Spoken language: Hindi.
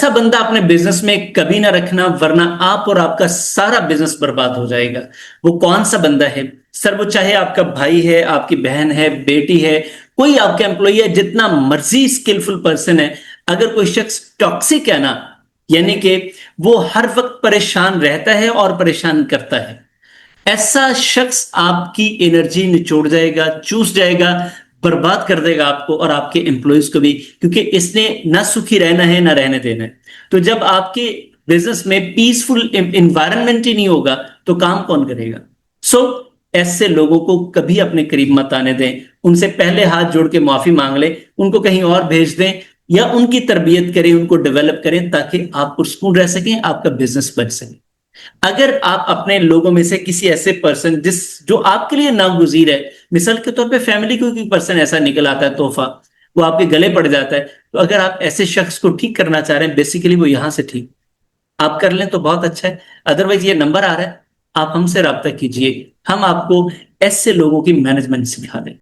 ऐसा बंदा अपने बिजनेस में कभी ना रखना, वरना आप और आपका सारा बिजनेस बर्बाद हो जाएगा। वो कौन सा बंदा है सर? वो चाहे आपका भाई है, आपकी बहन है, बेटी है, कोई आपका एम्प्लॉई है, जितना मर्जी स्किलफुल पर्सन है, अगर कोई शख्स टॉक्सिक है ना, यानी कि वो हर वक्त परेशान रहता है और परेशान करता है, ऐसा शख्स आपकी एनर्जी निचोड़ जाएगा, चूस जाएगा, बर्बाद कर देगा आपको और आपके एम्प्लॉयज को भी, क्योंकि इसने ना सुखी रहना है ना रहने देना है। तो जब आपके बिजनेस में पीसफुल एनवायरनमेंट ही नहीं होगा तो काम कौन करेगा? सो ऐसे लोगों को कभी अपने करीब मत आने दें। उनसे पहले हाथ जोड़ के माफी मांग लें, उनको कहीं और भेज दें, या उनकी तरबियत करें, उनको डेवलप करें, ताकि आप पुरसकून रह सकें, आपका बिजनेस बढ़ सके। अगर आप अपने लोगों में से किसी ऐसे पर्सन जो आपके लिए नागुजीर है, मिसाल के तौर पे फैमिली को कोई पर्सन ऐसा निकल आता है तोहफा, वो आपके गले पड़ जाता है, तो अगर आप ऐसे शख्स को ठीक करना चाह रहे हैं, बेसिकली वो यहां से ठीक आप कर लें तो बहुत अच्छा है। अदरवाइज ये नंबर आ रहा है, आप हमसे रब्ता कीजिए, हम आपको ऐसे लोगों की मैनेजमेंट सिखा दें।